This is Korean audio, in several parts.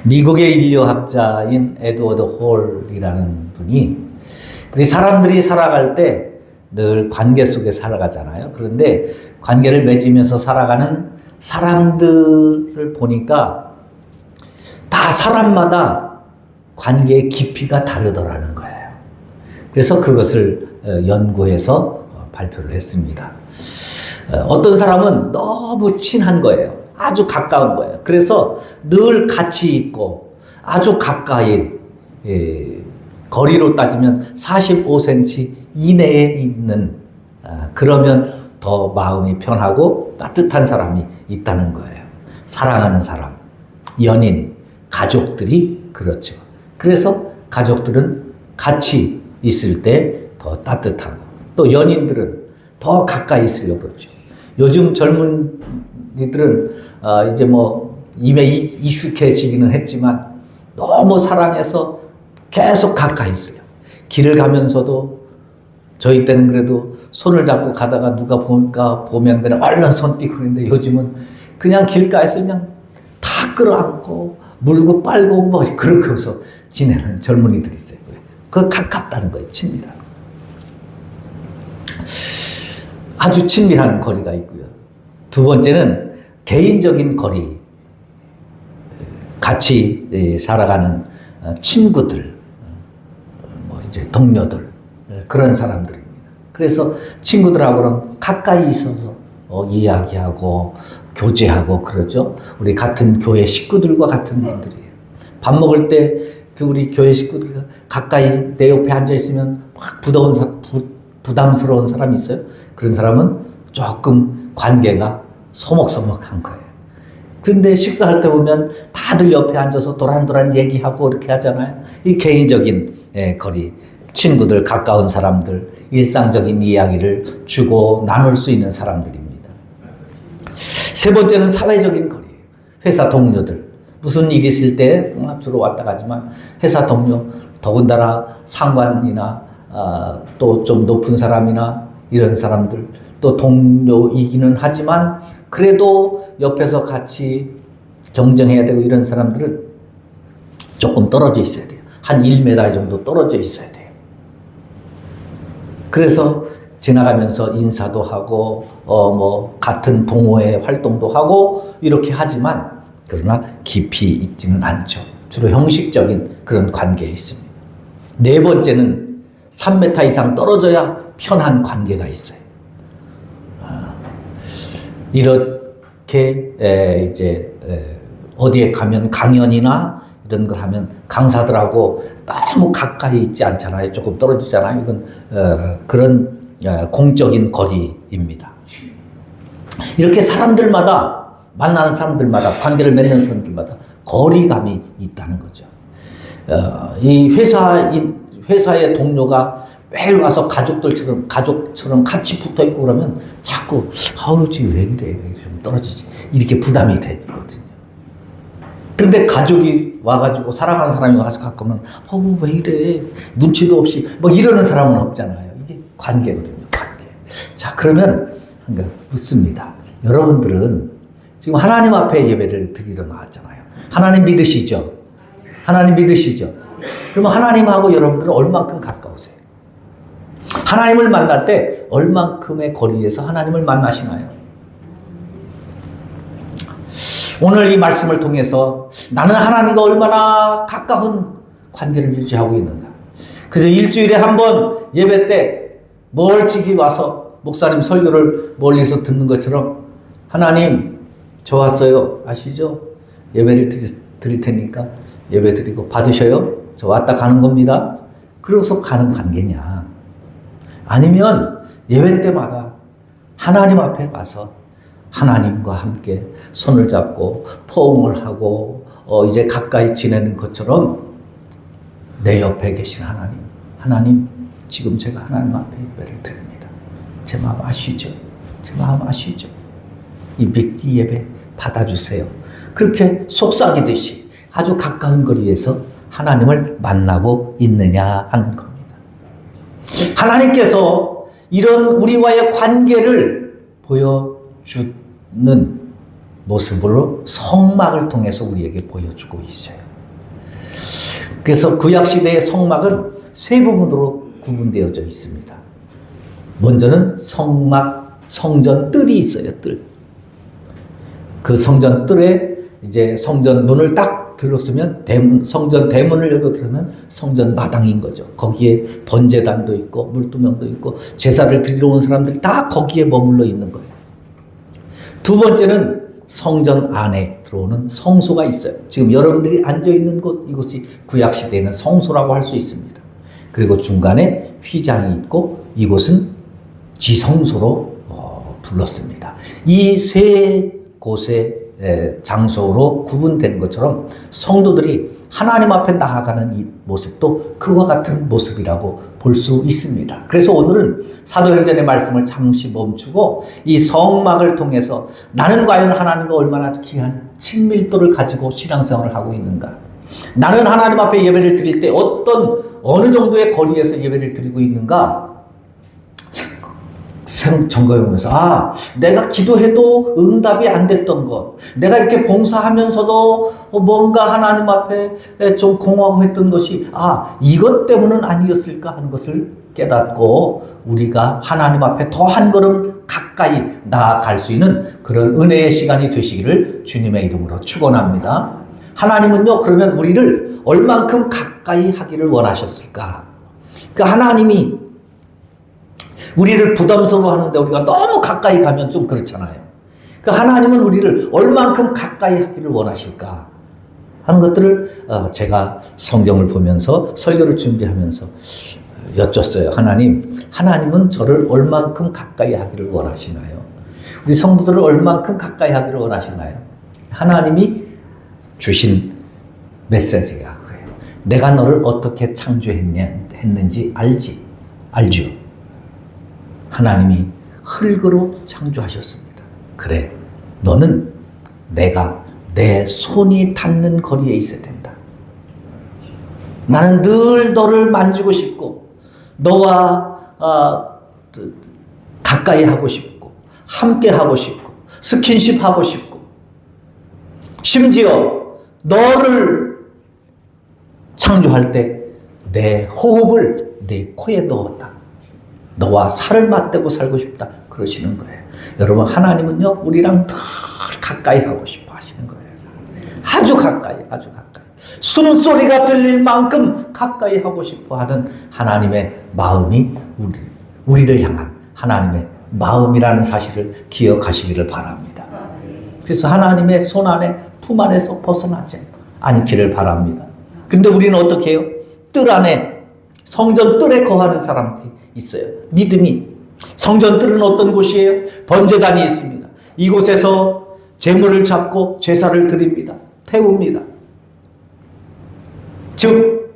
미국의 인류학자인 에드워드 홀이라는 분이 우리 사람들이 살아갈 때 늘 관계 속에 살아가잖아요. 그런데 관계를 맺으면서 살아가는 사람들을 보니까 다 사람마다 관계의 깊이가 다르더라는 거예요. 그래서 그것을 연구해서 발표를 했습니다. 어떤 사람은 너무 친한 거예요. 아주 가까운 거예요. 그래서 늘 같이 있고 아주 가까이, 거리로 따지면 45cm 이내에 있는, 그러면 더 마음이 편하고 따뜻한 사람이 있다는 거예요. 사랑하는 사람, 연인, 가족들이 그렇죠. 그래서 가족들은 같이 있을 때 더 따뜻하고, 또 연인들은 더 가까이 있으려고 그러죠. 요즘 젊은이들은 이제 이미 익숙해지기는 했지만 너무 사랑해서 계속 가까이 있으려고. 길을 가면서도 저희 때는 그래도 손을 잡고 가다가 누가 보면 그냥 얼른 손 띄고 그러는데, 요즘은 그냥 길가에서 그냥 다 끌어안고 물고 빨고 그렇게 해서 지내는 젊은이들이 있어요. 그거 가깝다는 거예요. 친밀한. 아주 친밀한 거리가 있고요. 두 번째는 개인적인 거리. 같이 살아가는 친구들, 이제 동료들, 그런 사람들입니다. 그래서 친구들하고는 가까이 있어서 이야기하고 교제하고 그러죠. 우리 같은 교회 식구들과 같은 분들이에요. 밥 먹을 때 우리 교회 식구들과 가까이 내 옆에 앉아 있으면 막 부담스러운 사람이 있어요. 그런 사람은 조금 관계가 서먹서먹한 거예요. 그런데 식사할 때 보면 다들 옆에 앉아서 도란도란 얘기하고 이렇게 하잖아요. 이 개인적인 거리, 친구들, 가까운 사람들, 일상적인 이야기를 주고 나눌 수 있는 사람들입니다. 세 번째는 사회적인 거리예요. 회사 동료들. 무슨 일이 있을 때 주로 왔다 가지만 회사 동료, 더군다나 상관이나 또 좀 높은 사람이나 이런 사람들, 또 동료이기는 하지만 그래도 옆에서 같이 경쟁해야 되고 이런 사람들은 조금 떨어져 있어야 돼요. 한 1m 정도 떨어져 있어야 돼요. 그래서 지나가면서 인사도 하고 같은 동호회 활동도 하고 이렇게 하지만, 그러나 깊이 있지는 않죠. 주로 형식적인 그런 관계에 있습니다. 네 번째는 3m 이상 떨어져야 편한 관계가 있어요. 이렇게 이제 어디에 가면 강연이나 이런 걸 하면 강사들하고 너무 가까이 있지 않잖아요. 조금 떨어지잖아요. 이건 그런 공적인 거리입니다. 이렇게 사람들마다, 만나는 사람들마다, 관계를 맺는 사람들마다 거리감이 있다는 거죠. 이 회사의 동료가 매일 와서 가족처럼 같이 붙어 있고 그러면 자꾸 왜 이래 좀 떨어지지, 이렇게 부담이 되거든요. 그런데 가족이 와가지고, 사랑하는 사람이 와서 가끔은 왜 이래 눈치도 없이 이러는 사람은 없잖아요. 이게 관계거든요. 관계. 자, 그러면 묻습니다. 여러분들은 지금 하나님 앞에 예배를 드리러 나왔잖아요. 하나님 믿으시죠? 하나님 믿으시죠? 그러면 하나님하고 여러분들은 얼만큼 가까우세요? 하나님을 만날 때 얼만큼의 거리에서 하나님을 만나시나요? 오늘 이 말씀을 통해서 나는 하나님과 얼마나 가까운 관계를 유지하고 있는가. 그저 일주일에 한 번 예배 때 멀찍이 와서 목사님 설교를 멀리서 듣는 것처럼, 하나님 저 왔어요 아시죠? 예배를 드릴 테니까 예배 드리고 받으셔요. 저 왔다 가는 겁니다. 그러고서 가는 관계냐? 아니면 예배 때마다 하나님 앞에 와서 하나님과 함께 손을 잡고 포옹을 하고 이제 가까이 지내는 것처럼, 내 옆에 계신 하나님 지금 제가 하나님 앞에 예배를 드립니다. 제 마음 아시죠? 제 마음 아시죠? 이 예배 받아주세요. 그렇게 속삭이듯이 아주 가까운 거리에서 하나님을 만나고 있느냐 하는 겁니다. 하나님께서 이런 우리와의 관계를 보여주는 모습으로 성막을 통해서 우리에게 보여주고 있어요. 그래서 구약시대의 성막은 세 부분으로 구분되어져 있습니다. 먼저는 성막, 성전 뜰이 있어요. 뜰. 그 성전 뜰에 이제 성전 문을 딱 들었으면 성전 대문을 열고 들으면 성전 마당인 거죠. 거기에 번제단도 있고 물두멍도 있고 제사를 드리러 온 사람들이 다 거기에 머물러 있는 거예요. 두 번째는 성전 안에 들어오는 성소가 있어요. 지금 여러분들이 앉아있는 곳, 이곳이 구약시대에는 성소라고 할 수 있습니다. 그리고 중간에 휘장이 있고 이곳은 지성소로 불렀습니다. 이 세 곳의 장소로 구분되는 것처럼 성도들이 하나님 앞에 나아가는 이 모습도 그와 같은 모습이라고 볼 수 있습니다. 그래서 오늘은 사도행전의 말씀을 잠시 멈추고 이 성막을 통해서 나는 과연 하나님과 얼마나 귀한 친밀도를 가지고 신앙생활을 하고 있는가? 나는 하나님 앞에 예배를 드릴 때 어느 정도의 거리에서 예배를 드리고 있는가? 점검해보면서 내가 기도해도 응답이 안 됐던 것, 내가 이렇게 봉사하면서도 뭔가 하나님 앞에 좀 공허했던 것이 이것 때문은 아니었을까 하는 것을 깨닫고 우리가 하나님 앞에 더 한 걸음 가까이 나아갈 수 있는 그런 은혜의 시간이 되시기를 주님의 이름으로 축원합니다. 하나님은요, 그러면 우리를 얼만큼 가까이 하기를 원하셨을까? 그 하나님이 우리를 부담스러워하는데 우리가 너무 가까이 가면 좀 그렇잖아요. 그 하나님은 우리를 얼만큼 가까이 하기를 원하실까 하는 것들을 제가 성경을 보면서 설교를 준비하면서 여쭸어요. 하나님은 저를 얼만큼 가까이 하기를 원하시나요? 우리 성도들을 얼만큼 가까이 하기를 원하시나요? 하나님이 주신 메시지가 그거예요. 내가 너를 어떻게 창조했는지 알죠? 하나님이 흙으로 창조하셨습니다. 그래, 너는 내 손이 닿는 거리에 있어야 된다. 나는 늘 너를 만지고 싶고 너와 가까이 하고 싶고 함께 하고 싶고 스킨십 하고 싶고 심지어 너를 창조할 때 내 호흡을 내 코에 넣었다. 너와 살을 맞대고 살고 싶다. 그러시는 거예요. 여러분, 하나님은요, 우리랑 더 가까이 하고 싶어 하시는 거예요. 아주 가까이. 숨소리가 들릴 만큼 가까이 하고 싶어 하는 하나님의 마음이 우리를 향한 하나님의 마음이라는 사실을 기억하시기를 바랍니다. 그래서 하나님의 손 안에, 품 안에서 벗어나지 않기를 바랍니다. 근데 우리는 어떻게 해요? 뜰 안에, 성전 뜰에 거하는 사람들이 있어요. 믿음이. 성전 뜰은 어떤 곳이에요? 번제단이 있습니다. 이곳에서 제물을 잡고 제사를 드립니다. 태웁니다. 즉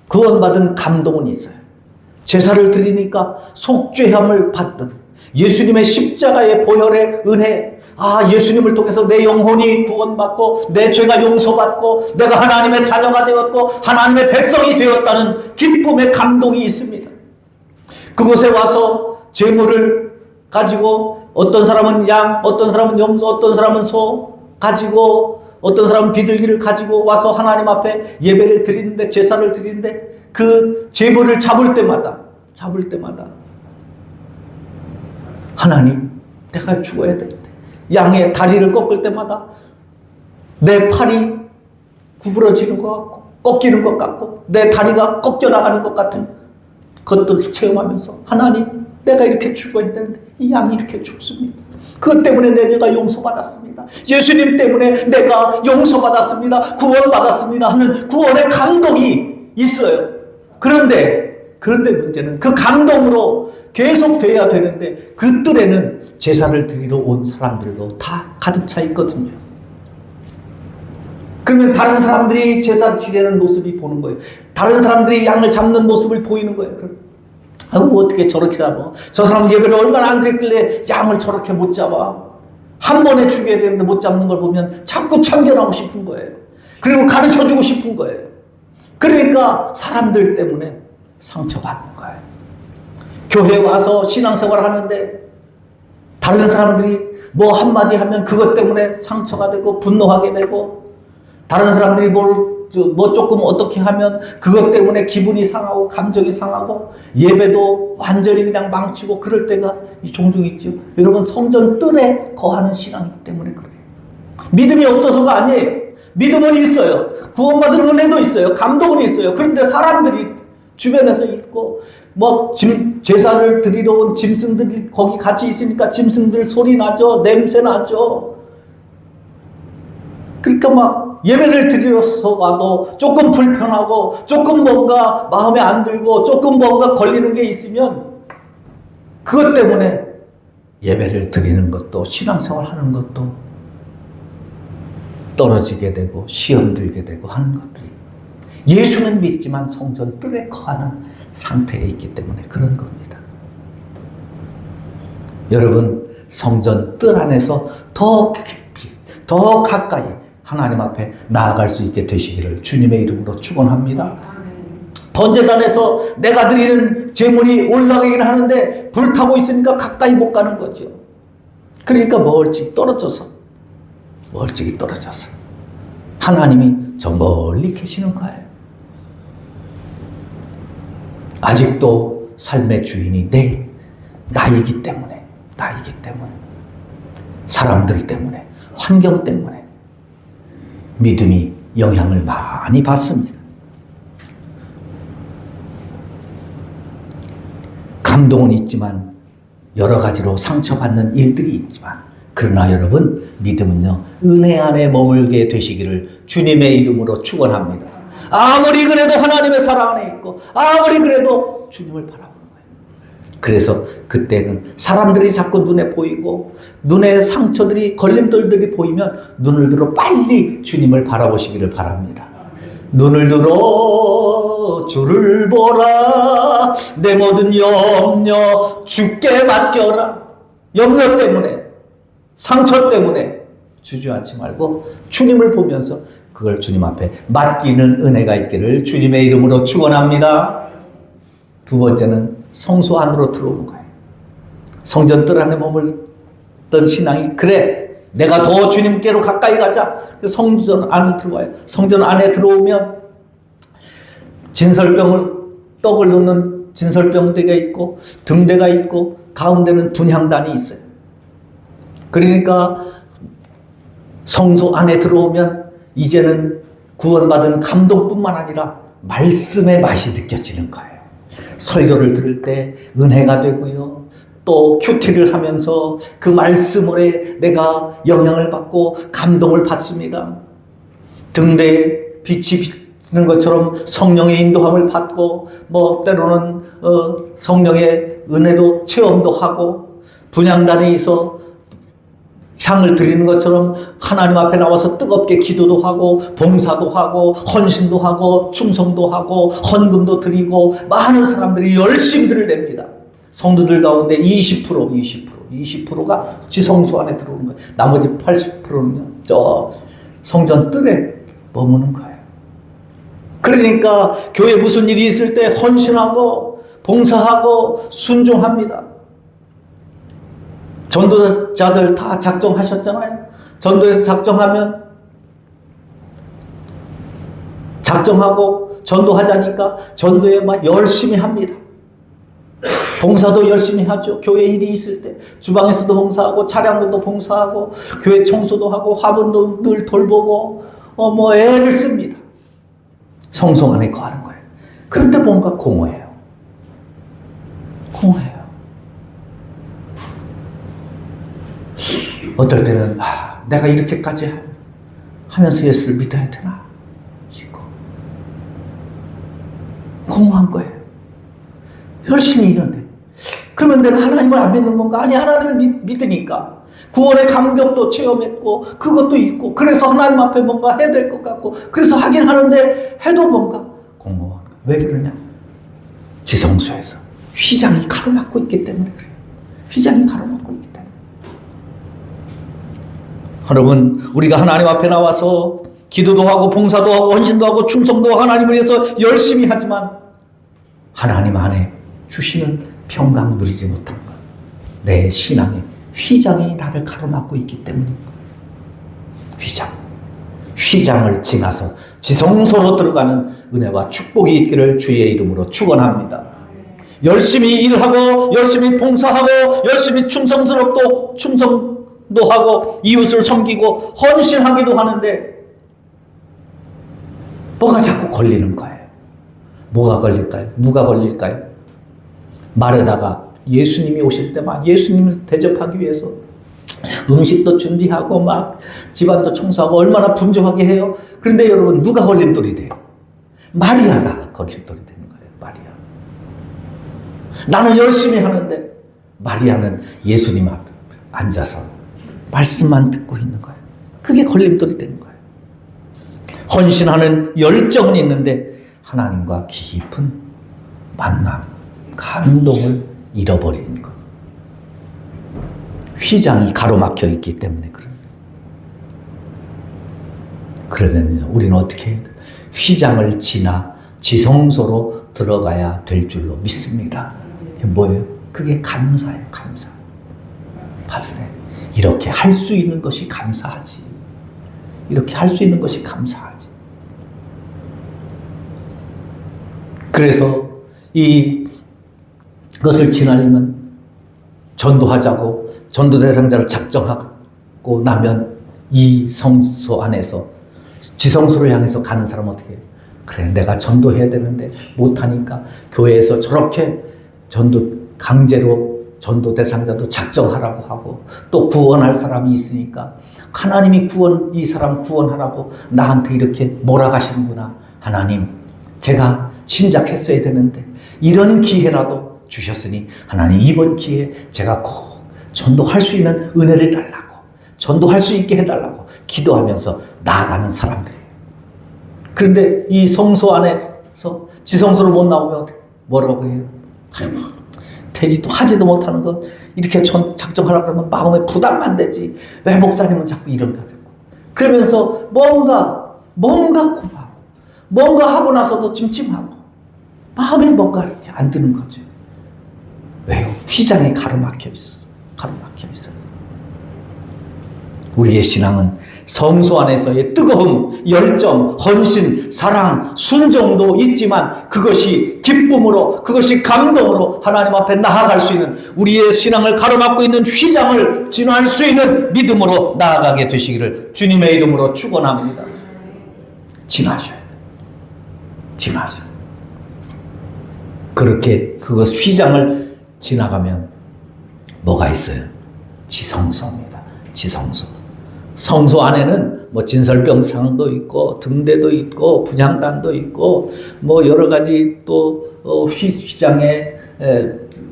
구원받은 감동은 있어요. 제사를 드리니까 속죄함을 받는 예수님의 십자가의 보혈의 은혜, 예수님을 통해서 내 영혼이 구원받고 내 죄가 용서받고 내가 하나님의 자녀가 되었고 하나님의 백성이 되었다는 기쁨의 감동이 있습니다. 그곳에 와서 제물을 가지고 어떤 사람은 양, 어떤 사람은 염소, 어떤 사람은 소 가지고 어떤 사람은 비둘기를 가지고 와서 하나님 앞에 예배를 드리는데, 제사를 드리는데 그 제물을 잡을 때마다 하나님, 내가 죽어야 되는데, 양의 다리를 꺾을 때마다 내 팔이 구부러지는 것 같고 꺾이는 것 같고 내 다리가 꺾여 나가는 것 같은 것들을 체험하면서 하나님, 내가 이렇게 죽어야 되는데 이 양이 이렇게 죽습니다. 그것 때문에 내 죄가 용서받았습니다. 예수님 때문에 내가 용서받았습니다. 구원받았습니다 하는 구원의 감동이 있어요. 그런데 문제는 그 감동으로 계속 돼야 되는데 그 뜰에는 제사를 드리러 온 사람들로 다 가득 차 있거든요. 그러면 다른 사람들이 제사 지내는 모습이 보는 거예요. 다른 사람들이 양을 잡는 모습을 보이는 거예요. 어떻게 저렇게 잡아? 저 사람 예배를 얼마나 안 드렸길래 양을 저렇게 못 잡아? 한 번에 죽여야 되는데 못 잡는 걸 보면 자꾸 참견하고 싶은 거예요. 그리고 가르쳐주고 싶은 거예요. 그러니까 사람들 때문에 상처받는 거예요. 교회 와서 신앙생활 하는데 다른 사람들이 뭐 한마디 하면 그것 때문에 상처가 되고 분노하게 되고, 다른 사람들이 뭐 조금 어떻게 하면 그것 때문에 기분이 상하고 감정이 상하고 예배도 완전히 그냥 망치고 그럴 때가 종종 있죠. 여러분, 성전 뜰에 거하는 신앙이기 때문에 그래요. 믿음이 없어서가 아니에요. 믿음은 있어요. 구원받은 은혜도 있어요. 감동은 있어요. 그런데 사람들이 주변에서 있고 뭐 제사를 드리러 온 짐승들이 거기 같이 있으니까 짐승들 소리 나죠. 냄새 나죠. 그러니까 막 예배를 드리러서 가도 조금 불편하고 조금 뭔가 마음에 안 들고 조금 뭔가 걸리는 게 있으면 그것 때문에 예배를 드리는 것도 신앙생활 하는 것도 떨어지게 되고 시험 들게 되고 하는 것들이, 예수는 믿지만 성전 뜰에 거하는 상태에 있기 때문에 그런 겁니다. 여러분, 성전 뜰 안에서 더 깊이 더 가까이 하나님 앞에 나아갈 수 있게 되시기를 주님의 이름으로 축원합니다. 번제단에서 내가 드리는 제물이 올라가긴 하는데 불타고 있으니까 가까이 못 가는 거죠. 그러니까 멀찍이 떨어져서 하나님이 저 멀리 계시는 거예요. 아직도 삶의 주인이 나이기 때문에 사람들 때문에 환경 때문에 믿음이 영향을 많이 받습니다. 감동은 있지만 여러 가지로 상처받는 일들이 있지만, 그러나 여러분, 믿음은요 은혜 안에 머물게 되시기를 주님의 이름으로 축원합니다. 아무리 그래도 하나님의 사랑 안에 있고 아무리 그래도 주님을 바라보는 거예요. 그래서 그때는 사람들이 자꾸 눈에 보이고 눈에 상처들이 걸림돌들이 보이면 눈을 들어 빨리 주님을 바라보시기를 바랍니다. 눈을 들어 주를 보라, 내 모든 염려 주께 맡겨라. 염려 때문에, 상처 때문에 주저앉지 말고 주님을 보면서 그걸 주님 앞에 맡기는 은혜가 있기를 주님의 이름으로 축원합니다. 두 번째는 성소 안으로 들어오는 거예요. 성전 뜰 안에 머물던 신앙이, 그래 내가 더 주님께로 가까이 가자. 성전 안에 들어와요. 성전 안에 들어오면 떡을 넣는 진설병대가 있고 등대가 있고 가운데는 분향단이 있어요. 그러니까 성소 안에 들어오면 이제는 구원받은 감동뿐만 아니라 말씀의 맛이 느껴지는 거예요. 설교를 들을 때 은혜가 되고요. 또 큐티를 하면서 그 말씀에 내가 영향을 받고 감동을 받습니다. 등대에 빛이 비치는 것처럼 성령의 인도함을 받고 뭐 때로는 성령의 은혜도 체험도 하고, 분향단에서 향을 드리는 것처럼 하나님 앞에 나와서 뜨겁게 기도도 하고 봉사도 하고 헌신도 하고 충성도 하고 헌금도 드리고 많은 사람들이 열심히를 냅니다. 성도들 가운데 20%가 지성소 안에 들어오는 거예요. 나머지 80%는요 저 성전 뜰에 머무는 거예요. 그러니까 교회 무슨 일이 있을 때 헌신하고 봉사하고 순종합니다. 전도자들 다 작정하셨잖아요. 전도에서 작정하고 전도하자니까 전도에 막 열심히 합니다. 봉사도 열심히 하죠. 교회 일이 있을 때 주방에서도 봉사하고 차량으로도 봉사하고 교회 청소도 하고 화분도 늘 돌보고 애를 씁니다. 성소 안에 거하는 거예요. 그런데 뭔가 공허해요. 어떨 때는 내가 이렇게까지 하면서 예수를 믿어야 되나 싶고 공허한 거예요. 열심히 있는데 그러면 내가 하나님을 안 믿는 건가? 아니, 하나님을 믿으니까 구원의 감격도 체험했고 그것도 있고 그래서 하나님 앞에 뭔가 해야 될 것 같고 그래서 하긴 하는데 해도 뭔가 공허한 거예요. 왜 그러냐? 지성소에서 휘장이 가로막고 있기 때문에 그래요. 휘장이 가로막고 있기 때문에. 여러분, 우리가 하나님 앞에 나와서 기도도 하고 봉사도 하고 헌신도 하고 충성도 하고 하나님을 위해서 열심히 하지만 하나님 안에 주시는 평강 누리지 못한 것, 내 신앙의 휘장이 나를 가로막고 있기 때문입니다. 휘장을 지나서 지성소로 들어가는 은혜와 축복이 있기를 주의 이름으로 축원합니다. 열심히 일하고 열심히 봉사하고 열심히 충성도 하고 이웃을 섬기고 헌신하기도 하는데 뭐가 자꾸 걸리는 거예요. 뭐가 걸릴까요? 누가 걸릴까요? 마르다가 예수님이 오실 때 막 예수님을 대접하기 위해서 음식도 준비하고 막 집안도 청소하고 얼마나 분주하게 해요. 그런데 여러분 누가 걸림돌이 돼요? 마리아가 걸림돌이 되는 거예요. 마리아. 나는 열심히 하는데 마리아는 예수님 앞에 앉아서 말씀만 듣고 있는 거예요. 그게 걸림돌이 되는 거예요. 헌신하는 열정은 있는데 하나님과 깊은 만남, 감동을 잃어버리는 것. 휘장이 가로막혀 있기 때문에 그러면 우리는 어떻게 해요? 휘장을 지나 지성소로 들어가야 될 줄로 믿습니다. 그게 뭐예요? 그게 감사예요. 감사. 받으네. 이렇게 할 수 있는 것이 감사하지. 이렇게 할 수 있는 것이 감사하지. 그래서 이것을 지나려면 전도하자고 전도 대상자를 작정하고 나면 이 성소 안에서 지성소를 향해서 가는 사람은 어떻게 해요? 그래, 내가 전도해야 되는데 못하니까 교회에서 저렇게 강제로 전도 대상자도 작정하라고 하고 또 구원할 사람이 있으니까 하나님이 이 사람 구원하라고 나한테 이렇게 몰아가시는구나. 하나님, 제가 진작했어야 되는데 이런 기회라도 주셨으니 하나님 이번 기회에 제가 꼭 전도할 수 있는 은혜를 달라고, 전도할 수 있게 해달라고 기도하면서 나아가는 사람들이에요. 그런데 이 성소 안에서 지성소로 못 나오면 뭐라고 해요? 되지도 하지도 못하는 것 이렇게 작정하려고 그러면 마음에 부담만 되지. 왜 목사님은 자꾸 이런 거 하자고. 그러면서 뭔가 고마워. 뭔가 하고 나서도 찜찜하고 마음에 뭔가 이렇게 안 드는 거죠. 왜요? 휘장이 가로막혀 있어서. 우리의 신앙은 성소 안에서의 뜨거움, 열정, 헌신, 사랑, 순종도 있지만 그것이 기쁨으로, 그것이 감동으로 하나님 앞에 나아갈 수 있는, 우리의 신앙을 가로막고 있는 휘장을 진화할 수 있는 믿음으로 나아가게 되시기를 주님의 이름으로 축원합니다. 진화하셔야 돼요. 그렇게 그것 휘장을 지나가면 뭐가 있어요? 지성소입니다. 지성소. 성소 안에는 뭐 진설병상도 있고 등대도 있고 분향단도 있고 뭐 여러 가지 또 휘장에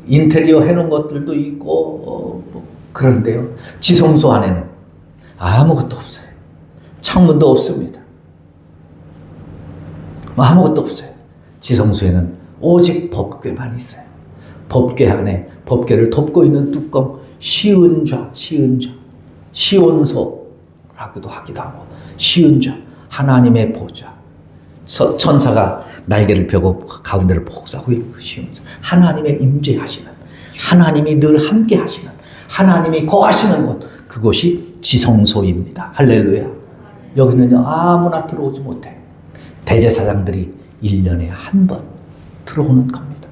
인테리어 해놓은 것들도 있고 그런데요. 지성소 안에는 아무것도 없어요. 창문도 없습니다. 아무것도 없어요. 지성소에는 오직 법궤만 있어요. 법궤 안에 법궤를 덮고 있는 뚜껑, 시은좌, 시온소라고도 하기도 하고, 시은좌, 하나님의 보좌. 천사가 날개를 펴고 가운데를 복사하고 있는 그 시온소. 하나님의 임재하시는, 하나님이 늘 함께 하시는, 하나님이 거하시는 곳, 그곳이 지성소입니다. 할렐루야. 여기는요, 아무나 들어오지 못해요. 대제사장들이 1년에 한 번 들어오는 겁니다.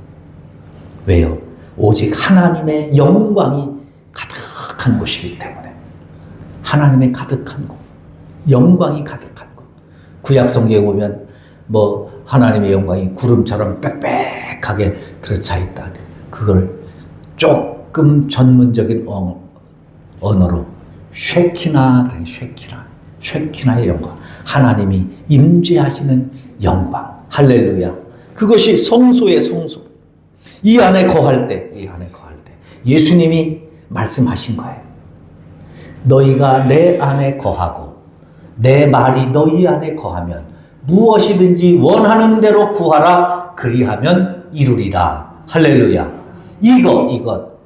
왜요? 오직 하나님의 영광이 가득한 곳이기 때문에. 하나님의 가득한 곳, 영광이 가득한 곳. 구약 성경에 보면 뭐 하나님의 영광이 구름처럼 빽빽하게 들어차 있다. 그걸 조금 전문적인 언어로 쉐키나의 영광. 하나님이 임재하시는 영광. 할렐루야. 그것이 성소의 성소. 이 안에 거할 때 예수님이 말씀하신 거예요. 너희가 내 안에 거하고 내 말이 너희 안에 거하면 무엇이든지 원하는 대로 구하라. 그리하면 이루리라. 할렐루야. 이것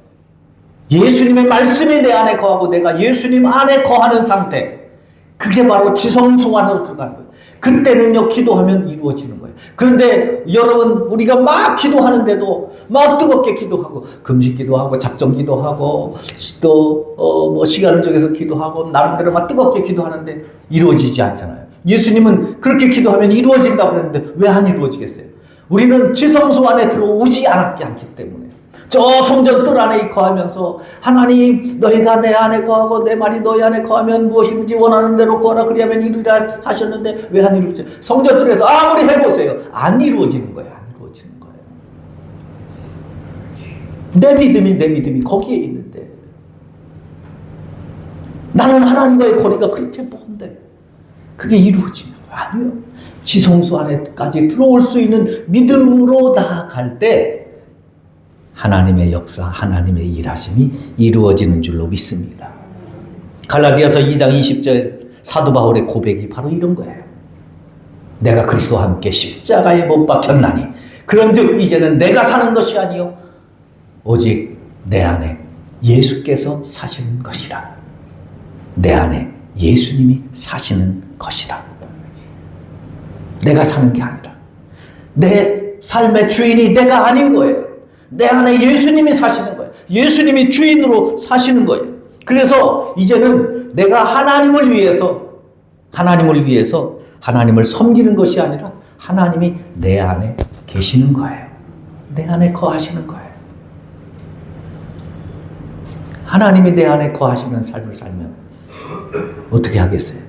예수님의 말씀이 내 안에 거하고 내가 예수님 안에 거하는 상태, 그게 바로 지성소 안으로 들어가는 거예요. 그때는요, 기도하면 이루어지는 거예요. 그런데 여러분, 우리가 막 기도하는데도 막 뜨겁게 기도하고, 금식 기도하고, 작정 기도하고, 또 시간을 정해서 기도하고, 나름대로 막 뜨겁게 기도하는데 이루어지지 않잖아요. 예수님은 그렇게 기도하면 이루어진다고 했는데 왜 안 이루어지겠어요? 우리는 지성소 안에 들어오지 않기 때문에. 저 성전 뜰 안에 거하면서 하나님, 너희가 내 안에 거하고 내 말이 너희 안에 거하면 무엇이든지 원하는 대로 구하라 그리하면 이루리라 하셨는데 왜 안 이루어져요? 성전 뜰에서 아무리 해보세요. 안 이루어지는 거예요. 안 이루어지는 거예요. 내 믿음이 거기에 있는데 나는 하나님과의 거리가 그렇게 먼데 그게 이루어지는 거예요. 아니요. 지성소 안에까지 들어올 수 있는 믿음으로 나아갈 때 하나님의 역사, 하나님의 일하심이 이루어지는 줄로 믿습니다. 갈라디아서 2장 20절 사도 바울의 고백이 바로 이런 거예요. 내가 그리스도와 함께 십자가에 못 박혔나니 그런즉 이제는 내가 사는 것이 아니요 오직 내 안에 예수께서 사시는 것이라. 내 안에 예수님이 사시는 것이다. 내가 사는 게 아니라 내 삶의 주인이 내가 아닌 거예요. 내 안에 예수님이 사시는 거예요. 예수님이 주인으로 사시는 거예요. 그래서 이제는 내가 하나님을 위해서 하나님을 섬기는 것이 아니라 하나님이 내 안에 계시는 거예요. 내 안에 거하시는 거예요. 하나님이 내 안에 거하시는 삶을 살면 어떻게 하겠어요?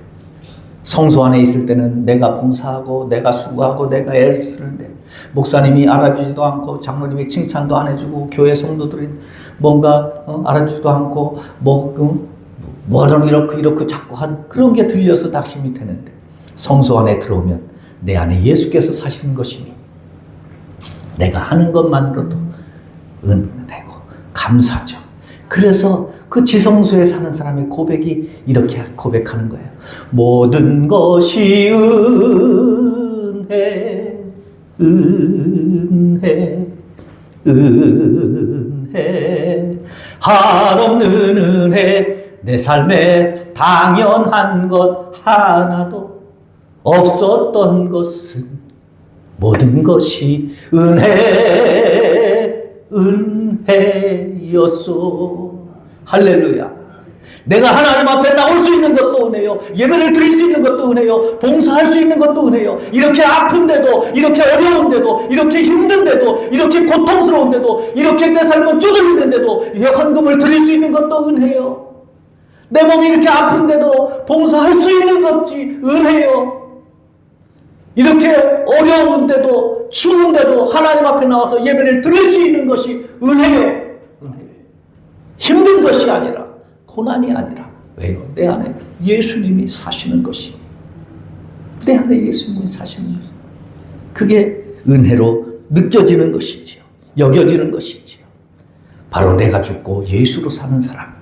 성소 안에 있을 때는 내가 봉사하고 내가 수고하고 내가 애쓰는데 목사님이 알아주지도 않고 장로님이 칭찬도 안 해주고 교회 성도들이 뭔가 알아주지도 않고 뭐는 이렇게 자꾸 한 그런 게 들려서 낙심이 되는데 성소 안에 들어오면 내 안에 예수께서 사시는 것이니 내가 하는 것만으로도 은혜고 감사죠. 그래서 그 지성소에 사는 사람의 고백이 이렇게 고백하는 거예요. 모든 것이 은혜, 은혜, 은혜, 한없는 은혜, 내 삶에 당연한 것 하나도 없었던 것은 모든 것이 은혜, 은혜였소. 할렐루야. 내가 하나님 앞에 나올 수 있는 것도 은혜요. 예배를 드릴 수 있는 것도 은혜요. 봉사할 수 있는 것도 은혜요. 이렇게 아픈데도, 이렇게 어려운데도, 이렇게 힘든데도, 이렇게 고통스러운데도, 이렇게 내 삶을 쪼들리는데도 헌금을 드릴 수 있는 것도 은혜요. 내 몸이 이렇게 아픈데도 봉사할 수 있는 것이 은혜요. 이렇게 어려운데도 추운데도 하나님 앞에 나와서 예배를 드릴 수 있는 것이 은혜요. 힘든 것이 아니라 고난이 아니라 왜요? 내 안에 예수님이 사시는 것이 내 안에 예수님이 사시는 것이 그게 은혜로 느껴지는 것이지요. 여겨지는 것이지요. 바로 내가 죽고 예수로 사는 사람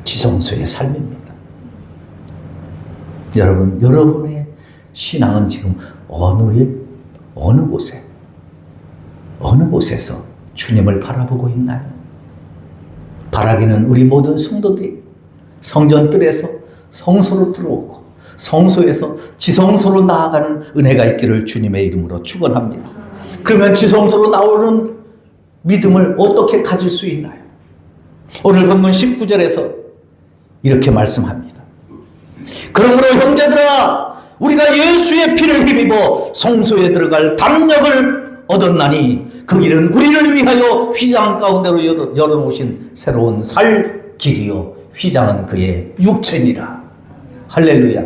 지성소의 삶입니다. 여러분, 여러분의 신앙은 지금 어느 곳에서 주님을 바라보고 있나요? 바라기는 우리 모든 성도들이 성전뜰에서 성소로 들어오고 성소에서 지성소로 나아가는 은혜가 있기를 주님의 이름으로 축원합니다. 그러면 지성소로 나오는 믿음을 어떻게 가질 수 있나요? 오늘 본문 19절에서 이렇게 말씀합니다. 그러므로 형제들아 우리가 예수의 피를 힘입어 성소에 들어갈 담력을 얻었나니 그 길은 우리를 위하여 휘장 가운데로 열어놓으신 새로운 살 길이요 휘장은 그의 육체니라. 할렐루야.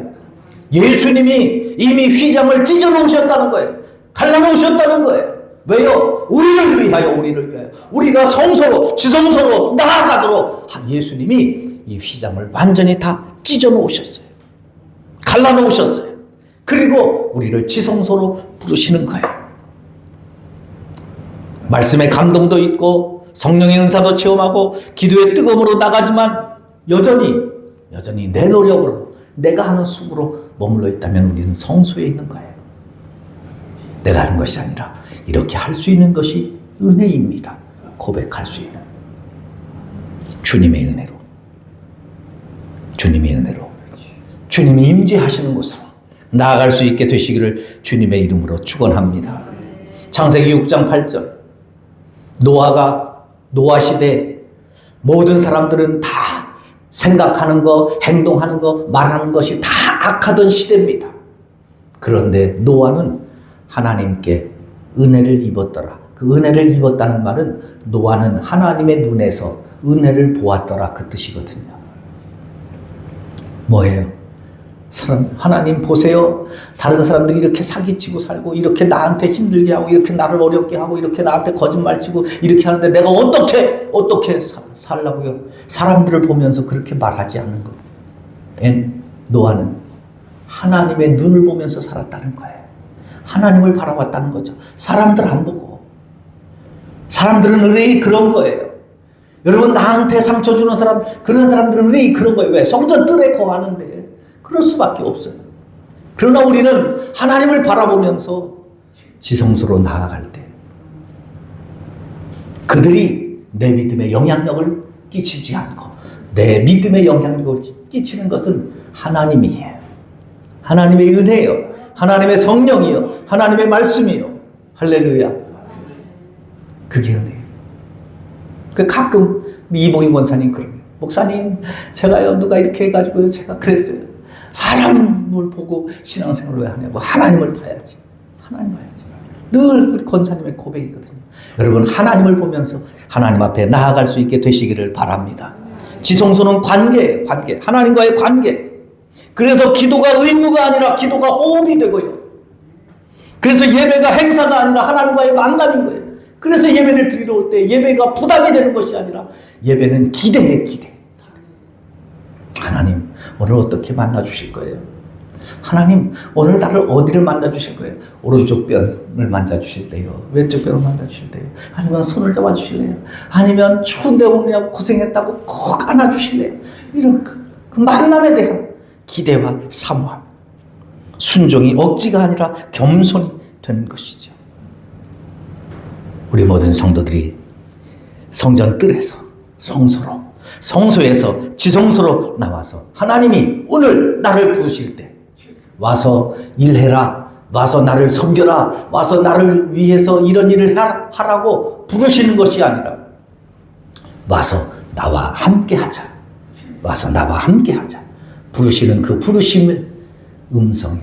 예수님이 이미 휘장을 찢어놓으셨다는 거예요. 갈라놓으셨다는 거예요. 왜요? 우리를 위하여 우리가 성소로 지성소로 나아가도록 예수님이 이 휘장을 완전히 다 찢어놓으셨어요. 갈라놓으셨어요. 그리고 우리를 지성소로 부르시는 거예요. 말씀의 감동도 있고 성령의 은사도 체험하고 기도의 뜨거움으로 나가지만 여전히 내 노력으로 내가 하는 수고로 머물러 있다면 우리는 성소에 있는 거예요. 내가 하는 것이 아니라 이렇게 할 수 있는 것이 은혜입니다. 고백할 수 있는 주님의 은혜로 주님이 임재하시는 곳으로 나아갈 수 있게 되시기를 주님의 이름으로 축원합니다. 창세기 6장 8절 노아 시대 모든 사람들은 다 생각하는 거, 행동하는 거, 말하는 것이 다 악하던 시대입니다. 그런데 노아는 하나님께 은혜를 입었더라. 그 은혜를 입었다는 말은 노아는 하나님의 눈에서 은혜를 보았더라 그 뜻이거든요. 뭐예요? 하나님 보세요. 다른 사람들이 이렇게 사기치고 살고 이렇게 나한테 힘들게 하고 이렇게 나를 어렵게 하고 이렇게 나한테 거짓말치고 이렇게 하는데 내가 어떻게 살라고요? 사람들을 보면서 그렇게 말하지 않는 거예요. 노아는 하나님의 눈을 보면서 살았다는 거예요. 하나님을 바라봤다는 거죠. 사람들 안 보고. 사람들은 의뢰이 그런 거예요. 여러분 나한테 상처 주는 사람, 그런 사람들은 의뢰이 그런 거예요. 왜? 성전 뜰에 거하는데 그럴 수밖에 없어요. 그러나 우리는 하나님을 바라보면서 지성소로 나아갈 때 그들이 내 믿음에 영향력을 끼치지 않고 내 믿음에 영향력을 끼치는 것은 하나님이에요. 하나님의 은혜요, 하나님의 성령이요, 하나님의 말씀이요. 할렐루야. 그게 은혜예요. 가끔 이봉희 권사님 그래요. 목사님, 제가요 누가 이렇게 해가지고요 제가 그랬어요. 사람을 보고 신앙생활을 왜 하냐고. 하나님을 봐야지. 하나님 봐야지. 늘 우리 권사님의 고백이거든요. 여러분 하나님을 보면서 하나님 앞에 나아갈 수 있게 되시기를 바랍니다. 지성소는 관계예요. 관계. 하나님과의 관계. 그래서 기도가 의무가 아니라 기도가 호흡이 되고요. 그래서 예배가 행사가 아니라 하나님과의 만남인 거예요. 그래서 예배를 드리러 올 때 예배가 부담이 되는 것이 아니라 예배는 기대해, 기대. 하나님 오늘 어떻게 만나 주실 거예요? 하나님 오늘 나를 어디를 만나 주실 거예요? 오른쪽 뼈를 만져 주실래요? 왼쪽 뼈를 만져 주실래요? 아니면 손을 잡아 주실래요? 아니면 추운데 오느냐고 고생했다고 꼭 안아 주실래요? 이런 그 만남에 대한 기대와 사모함, 순종이 억지가 아니라 겸손이 되는 것이죠. 우리 모든 성도들이 성전 뜰에서 성소에서 지성소로 나와서 하나님이 오늘 나를 부르실 때 와서 일해라, 와서 나를 섬겨라, 와서 나를 위해서 이런 일을 하라고 부르시는 것이 아니라 와서 나와 함께 하자, 와서 나와 함께 하자 부르시는 그 부르심을 음성에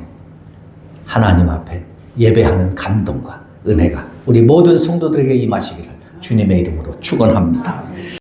하나님 앞에 예배하는 감동과 은혜가 우리 모든 성도들에게 임하시기를 주님의 이름으로 축원합니다.